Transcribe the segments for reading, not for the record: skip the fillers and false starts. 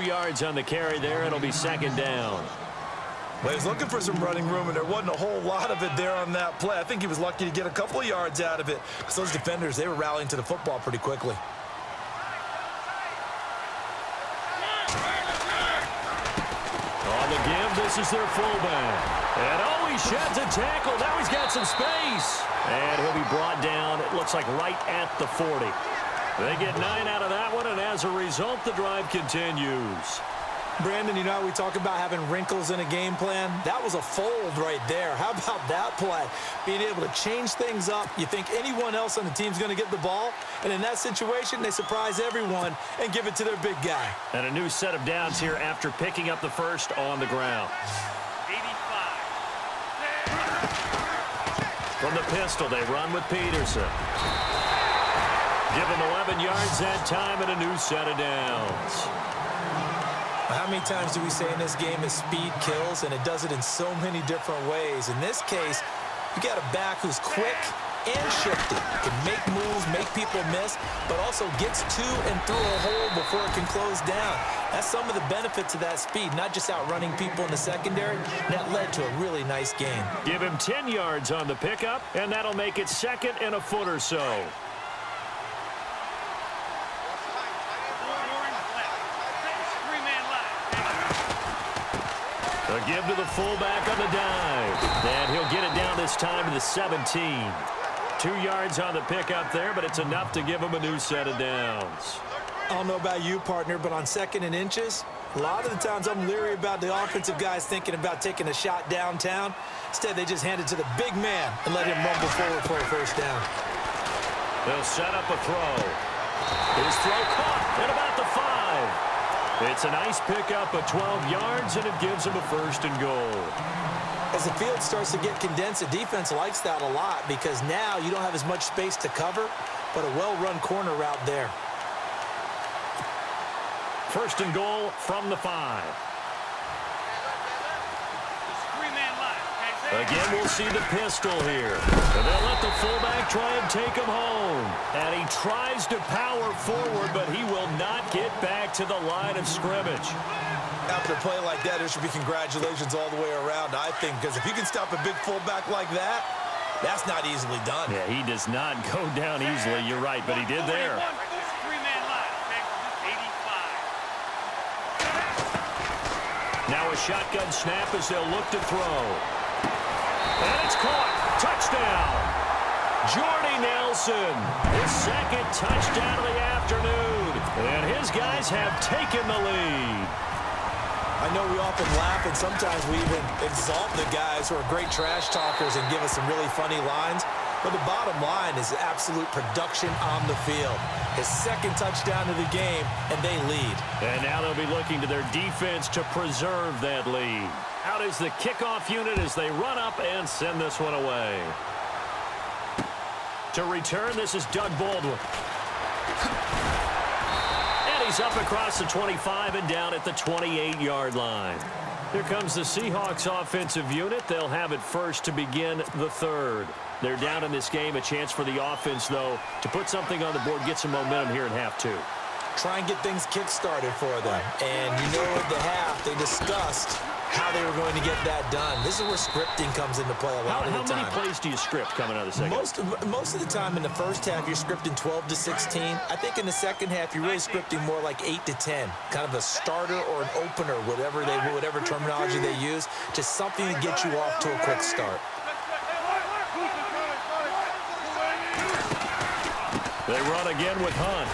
yards on the carry there. It'll be second down. Well, he was looking for some running room, and there wasn't a whole lot of it there on that play. I think he was lucky to get a couple of yards out of it, because those defenders, they were rallying to the football pretty quickly. On the give, this is their fullback. And oh, he sheds a tackle. Now he's got some space. And he'll be brought down, it looks like right at the 40. They get 9 out of that one, and as a result, the drive continues. Brandon, you know, we talk about having wrinkles in a game plan. That was a fold right there. How about that play? Being able to change things up. You think anyone else on the team's going to get the ball, and in that situation, they surprise everyone and give it to their big guy. And a new set of downs here after picking up the first on the ground. 85. From the pistol, they run with Peterson. Give him 11 yards that time and a new set of downs. How many times do we say in this game is speed kills, and it does it in so many different ways. In this case, you got a back who's quick and shifty, can make moves, make people miss, but also gets to and through a hole before it can close down. That's some of the benefits of that speed, not just outrunning people in the secondary. That led to a really nice game. Give him 10 yards on the pickup, and that'll make it second and a foot or so. A give to the fullback on the dive. And he'll get it down this time to the 17. 2 yards on the pickup there, but it's enough to give him a new set of downs. I don't know about you, partner, but on second and inches, a lot of the times I'm leery about the offensive guys thinking about taking a shot downtown. Instead, they just hand it to the big man and let him rumble forward for a first down. They'll set up a throw. His throw caught at about the 5. It's a nice pickup of 12 yards, and it gives him a first and goal. As the field starts to get condensed, the defense likes that a lot because now you don't have as much space to cover, but a well-run corner route there. First and goal from the 5. Again, we'll see the pistol here. And they'll let the fullback try and take him home. And he tries to power forward, but he will not get back to the line of scrimmage. After a play like that, there should be congratulations all the way around, I think, because if you can stop a big fullback like that, that's not easily done. Yeah, he does not go down easily. You're right, but he did there. Now a shotgun snap as they'll look to throw. And it's caught. Touchdown. Jordy Nelson, his second touchdown of the afternoon. And his guys have taken the lead. I know we often laugh, and sometimes we even exalt the guys who are great trash talkers and give us some really funny lines. But the bottom line is absolute production on the field. His second touchdown of the game, and they lead. And now they'll be looking to their defense to preserve that lead. Out is the kickoff unit as they run up and send this one away. To return, this is Doug Baldwin. And he's up across the 25 and down at the 28-yard line. Here comes the Seahawks offensive unit. They'll have it first to begin the third. They're down in this game. A chance for the offense, though, to put something on the board, get some momentum here in half two. Try and get things kick-started for them. And you know at the half, they discussed how they were going to get that done. This is where scripting comes into play a lot of the time. How many plays do you script coming out of the second? Most of the time in the first half, you're scripting 12 to 16. I think in the second half, you're really scripting more like 8 to 10. Kind of a starter or an opener, whatever terminology they use. Just something to get you off to a quick start. They run again with Hunt.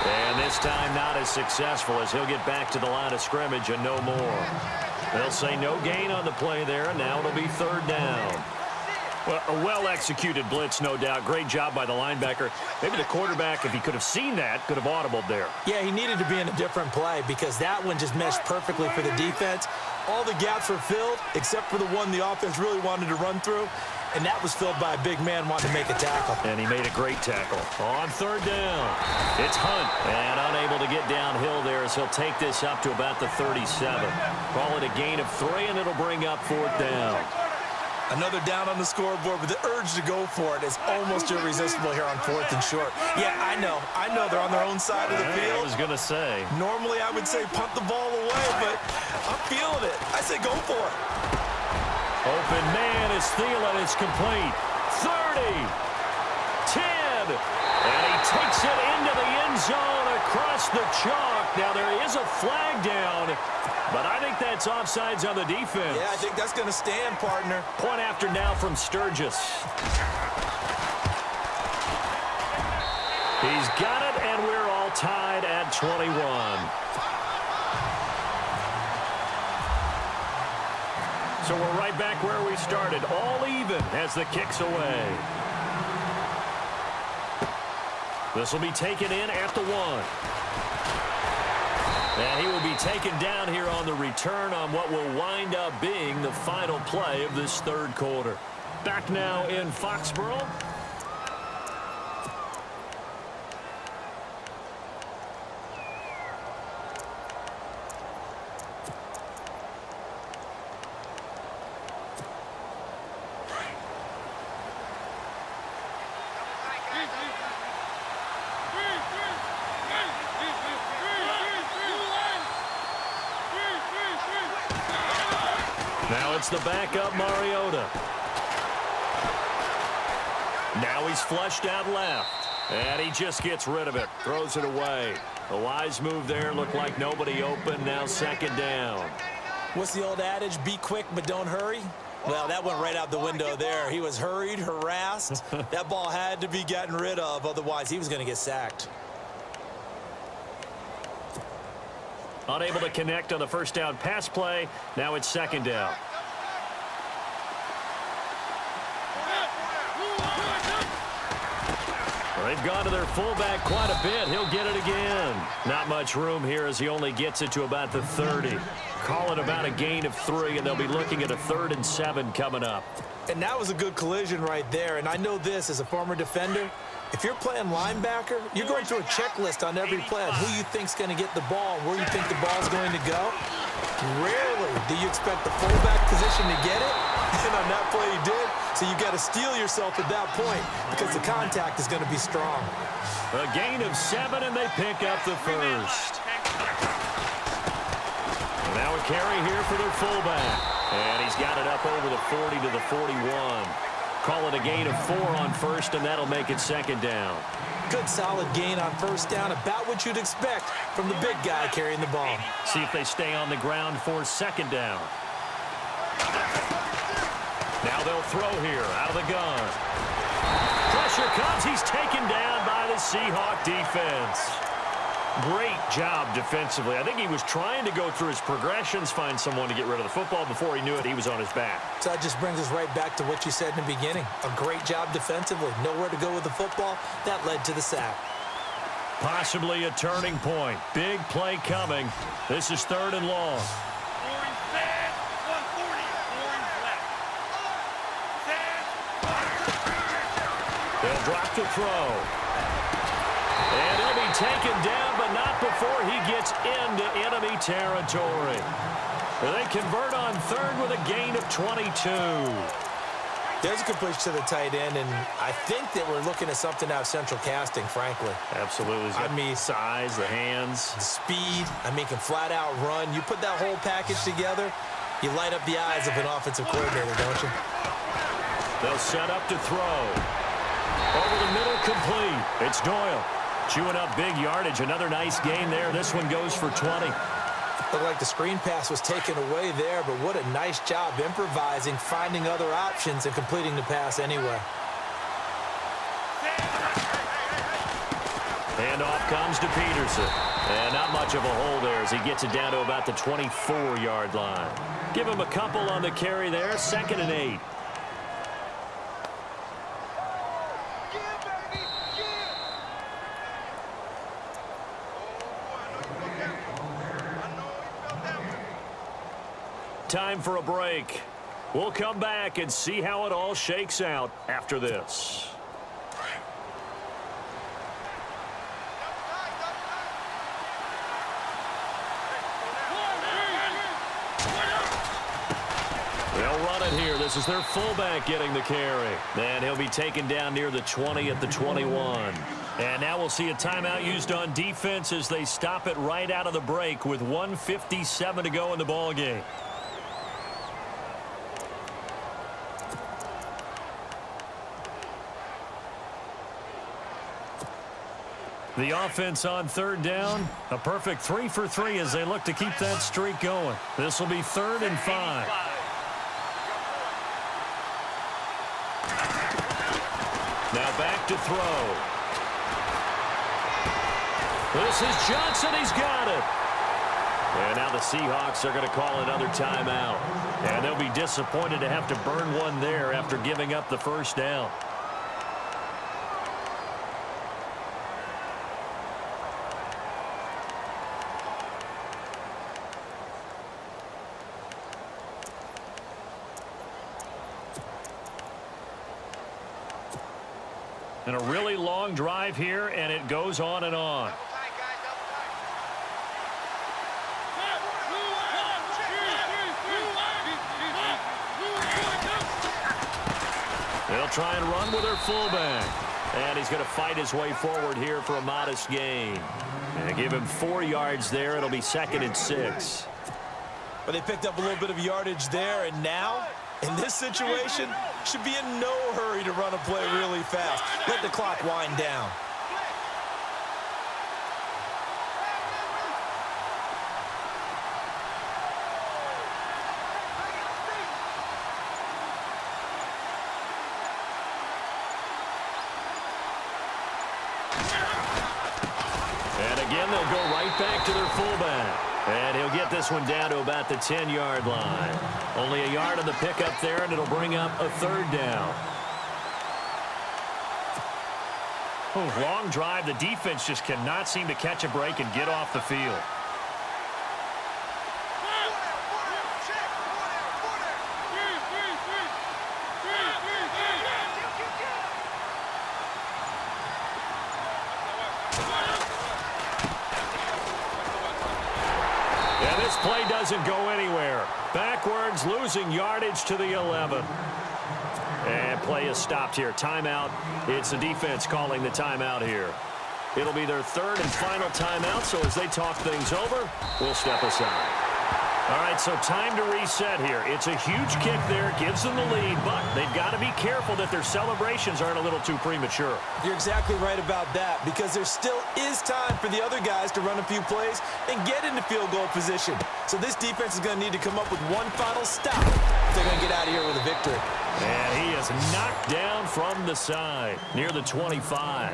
And this time not as successful as he'll get back to the line of scrimmage and no more. They'll say no gain on the play there, and now it'll be third down. Well, a well-executed blitz, no doubt. Great job by the linebacker. Maybe the quarterback, if he could have seen that, could have audibled there. Yeah, he needed to be in a different play because that one just meshed perfectly for the defense. All the gaps were filled except for the one the offense really wanted to run through, and that was filled by a big man wanting to make a tackle. And he made a great tackle. On third down, it's Hunt, and unable to get downhill there as he'll take this up to about the 37. Call it a gain of 3, and it'll bring up fourth down. Another down on the scoreboard, but the urge to go for it is almost irresistible here on 4th and short. Yeah, I know they're on their own side of the field. I was going to say. Normally I would say punt the ball away, but I'm feeling it. I say go for it. Open man is Thielen. It's complete. 30, 10, and he takes it into the end zone across the chalk. Now there is a flag down, but I think that's offsides on the defense. Yeah, I think that's going to stand, partner. Point after now from Sturgis. He's got it, and we're all tied at 21. So we're right back where we started, all even as the kick's away. This will be taken in at the 1. And he will be taken down here on the return on what will wind up being the final play of this third quarter. Back now in Foxborough. Now it's the backup Mariota. Now he's flushed out left. And he just gets rid of it. Throws it away. A wise move there. Looked like nobody open. Now 2nd down. What's the old adage? Be quick, but don't hurry. Well, that went right out the window there. He was hurried, harassed. That ball had to be gotten rid of. Otherwise, he was going to get sacked. Unable to connect on the first down pass play. Now it's 2nd down. They've gone to their fullback quite a bit. He'll get it again. Not much room here as he only gets it to about the 30. Call it about a gain of 3, and they'll be looking at a 3rd and 7 coming up. And that was a good collision right there. And I know this as a former defender. If you're playing linebacker, you're going through a checklist on every play of who you think's going to get the ball and where you think the ball's going to go. Rarely do you expect the fullback position to get it. And on that play, he did. So you got to steel yourself at that point because the contact is going to be strong. A gain of 7, and they pick up the first. Now a carry here for their fullback. And he's got it up over the 40 to the 41. Call it a gain of 4 on first, and that'll make it 2nd down. Good solid gain on first down, about what you'd expect from the big guy carrying the ball. See if they stay on the ground for 2nd down. Now they'll throw here out of the gun. Pressure comes. He's taken down by the Seahawk defense. Great job defensively. I think he was trying to go through his progressions, find someone to get rid of the football. Before he knew it, he was on his back. So that just brings us right back to what you said in the beginning. A great job defensively. Nowhere to go with the football. That led to the sack. Possibly a turning point. Big play coming. This is 3rd and long. They'll drop the throw. And he'll be taken down, but not before he gets into enemy territory. They convert on 3rd with a gain of 22. There's a completion to the tight end, and I think that we're looking at something out of central casting, frankly. Absolutely. I mean, size, the hands. The speed. I mean, can flat out run. You put that whole package together, you light up the eyes of an offensive coordinator, don't you? They'll set up to throw. Over the middle, complete. It's Doyle. Chewing up big yardage. Another nice gain there. This one goes for 20. Looked like the screen pass was taken away there, but what a nice job improvising, finding other options, and completing the pass anyway. And off comes to Peterson. And not much of a hole there as he gets it down to about the 24-yard line. Give him a couple on the carry there. 2nd and 8. Time for a break. We'll come back and see how it all shakes out after this. They'll They'll run it here. This is their fullback getting the carry. And he'll be taken down near the 20 at the 21. And now we'll see a timeout used on defense as they stop it right out of the break with 1:57 to go in the ballgame. The offense on third down, a perfect 3 for 3 as they look to keep that streak going. This will be 3rd and 5. Now back to throw. This is Johnson. He's got it. And now the Seahawks are going to call another timeout. And they'll be disappointed to have to burn one there after giving up the first down. And a really long drive here, and it goes on and on. They'll try and run with their fullback. And he's going to fight his way forward here for a modest gain. And give him 4 yards there. It'll be 2nd and 6. But they picked up a little bit of yardage there, and now, in this situation, should be in no hurry to run a play really fast. Let the clock wind down. And again, they'll go right back to their fullback. And he'll get this one down to about the 10-yard line. Only a yard on the pickup there, and it'll bring up a 3rd down. Long drive. The defense just cannot seem to catch a break and get off the field. Play doesn't go anywhere. Backwards, losing yardage to the 11. And play is stopped here. Timeout. It's the defense calling the timeout here. It'll be their 3rd and final timeout, so as they talk things over, we'll step aside. All right, so time to reset here. It's a huge kick there, gives them the lead, but they've got to be careful that their celebrations aren't a little too premature. You're exactly right about that, because there still is time for the other guys to run a few plays and get into field goal position. So this defense is going to need to come up with one final stop if they're going to get out of here with a victory. And he is knocked down from the side near the 25.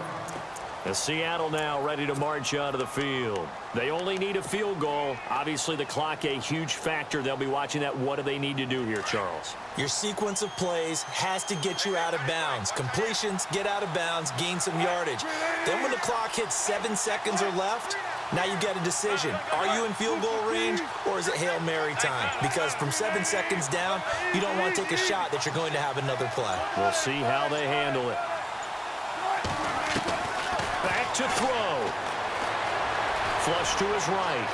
As Seattle now ready to march onto the field. They only need a field goal. Obviously, the clock a huge factor. They'll be watching that. What do they need to do here, Charles? Your sequence of plays has to get you out of bounds. Completions, get out of bounds, gain some yardage. Then when the clock hits 7 seconds or left, now you get a decision. Are you in field goal range, or is it Hail Mary time? Because from 7 seconds down, you don't want to take a shot that you're going to have another play. We'll see how they handle it. Back to throw. Flush to his right.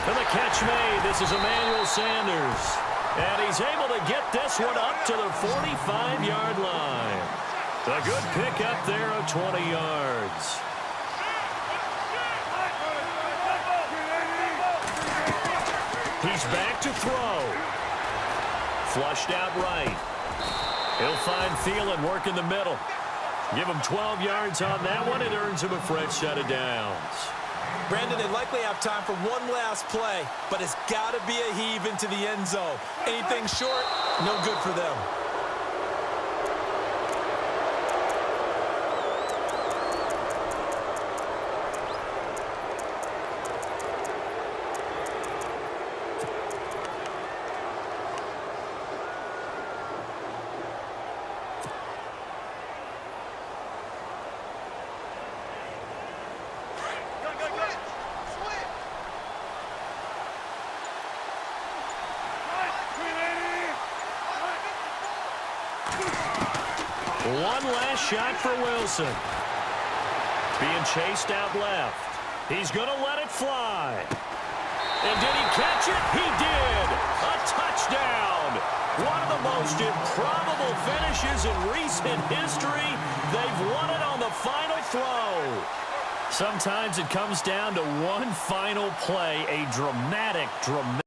And the catch made. This is Emmanuel Sanders. And he's able to get this one up to the 45-yard line. A good pick up there of 20 yards. He's back to throw. Flushed out right. He'll find Thielen work in the middle. Give him 12 yards on that one. It earns him a fresh set of downs. Brandon, they likely have time for one last play, but it's got to be a heave into the end zone. Anything short, no good for them. One last shot for Wilson. Being chased out left. He's going to let it fly. And did he catch it? He did. A touchdown. most improbable finishes in recent history. They've won it on the final throw. Sometimes it comes down to one final play, a dramatic